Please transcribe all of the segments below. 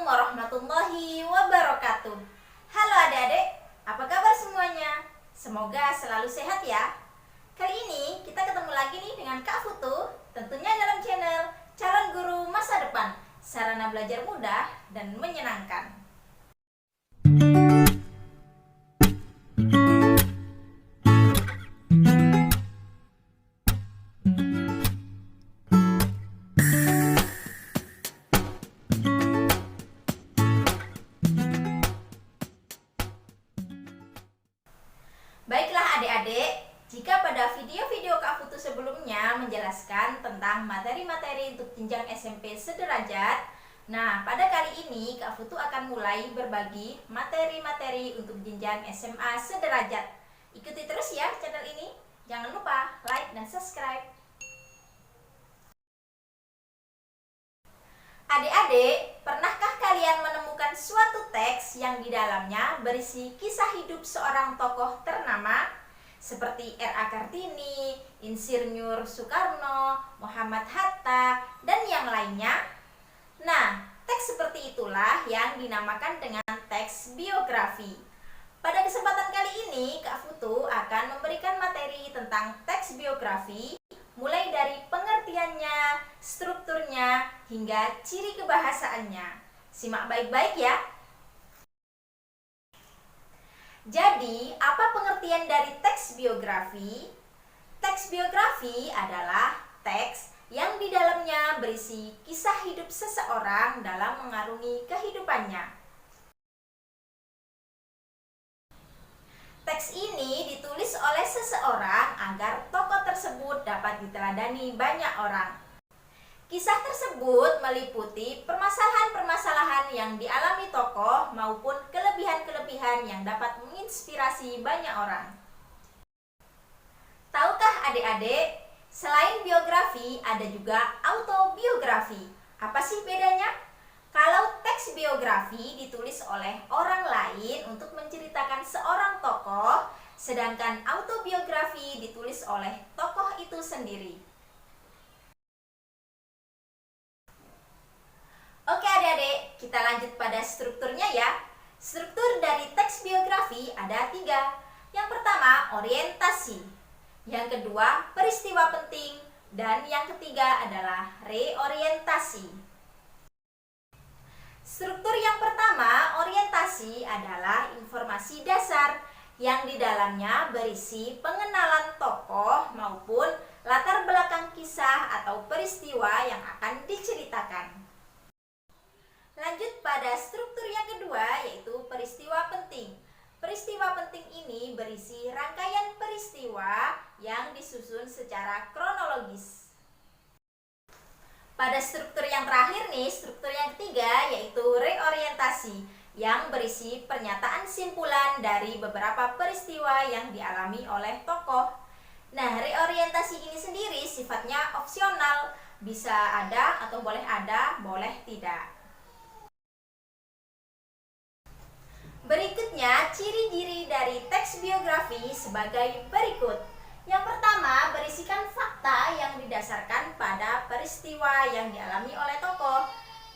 warahmatullahi wabarakatuh. Halo adik-adik, apa kabar semuanya? Semoga selalu sehat ya. Kali ini kita ketemu lagi nih dengan Kak Futu, tentunya dalam channel Calon Guru Masa Depan, sarana belajar mudah dan menyenangkan. Baiklah adik-adik, jika pada video-video Kak Futu sebelumnya menjelaskan tentang materi-materi untuk jenjang SMP sederajat, nah pada kali ini Kak Futu akan mulai berbagi materi-materi untuk jenjang SMA sederajat. Ikuti terus ya channel ini, jangan lupa like dan subscribe. Adik-adik, pernahkah kalian menemukan suatu teks yang di dalamnya berisi kisah hidup seorang tokoh ternama seperti R.A. Kartini, Insinyur Soekarno, Muhammad Hatta, dan yang lainnya? Nah, teks seperti itulah yang dinamakan dengan teks biografi. Pada kesempatan kali ini, Kak Futu akan memberikan materi tentang teks biografi, mulai dari pengertiannya, strukturnya, hingga ciri kebahasaannya. Simak baik-baik ya. Jadi, apa pengertian dari teks biografi? Teks biografi adalah teks yang di dalamnya berisi kisah hidup seseorang dalam mengarungi kehidupannya. Teks ini ditulis oleh seseorang agar tokoh tersebut dapat diteladani banyak orang. Kisah tersebut meliputi permasalahan-permasalahan yang dialami tokoh maupun kelebihan-kelebihan yang dapat menginspirasi banyak orang. Tahukah adik-adik, selain biografi ada juga autobiografi. Apa sih bedanya? Kalau teks biografi ditulis oleh orang lain untuk menceritakan seorang tokoh, sedangkan autobiografi ditulis oleh tokoh itu sendiri. Oke adik-adik, kita lanjut pada strukturnya ya. Struktur dari teks biografi ada 3. Yang pertama, orientasi. Yang kedua, peristiwa penting. Dan yang ketiga adalah reorientasi. Struktur yang pertama, orientasi, adalah informasi dasar yang di dalamnya berisi pengenalan tokoh maupun latar belakang kisah atau peristiwa yang akan diceritakan. Lanjut pada struktur yang kedua, yaitu peristiwa penting. Peristiwa penting ini berisi rangkaian peristiwa yang disusun secara kronologis. Pada struktur yang terakhir nih, struktur yang ketiga, yaitu reorientasi, yang berisi pernyataan simpulan dari beberapa peristiwa yang dialami oleh tokoh. Nah, reorientasi ini sendiri sifatnya opsional, bisa ada atau boleh ada, boleh tidak. Berikutnya, ciri-ciri dari teks biografi sebagai berikut. Yang pertama, berisikan fakta yang didasarkan pada peristiwa yang dialami oleh tokoh.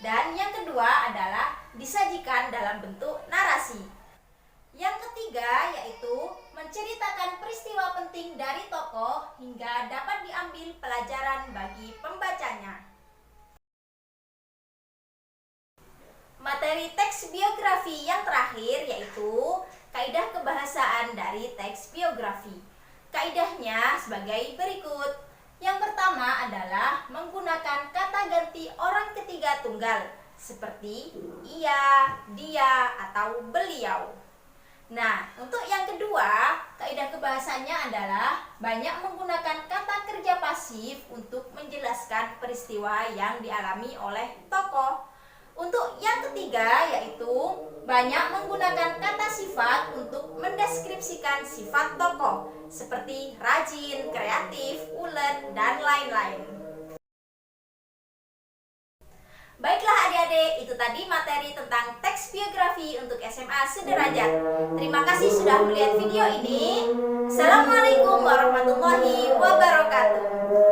Dan yang kedua adalah disajikan dalam bentuk narasi. Yang ketiga yaitu menceritakan peristiwa penting dari tokoh hingga dapat diambil pelajaran bagi pembacanya. Materi teks biografi yang terakhir yaitu kaidah kebahasaan dari teks biografi. Kaidahnya sebagai berikut. Yang pertama adalah menggunakan kata ganti orang ketiga tunggal seperti ia, dia, atau beliau. Nah, untuk yang kedua, kaidah kebahasanya adalah banyak menggunakan kata kerja pasif untuk menjelaskan peristiwa yang dialami oleh tokoh. Untuk yang ketiga yaitu banyak menggunakan kata sifat untuk mendeskripsikan sifat tokoh seperti rajin, kreatif, ulet, dan lain-lain. Baiklah adik-adik, itu tadi materi tentang teks biografi untuk SMA sederajat. Terima kasih sudah melihat video ini. Assalamualaikum warahmatullahi wabarakatuh.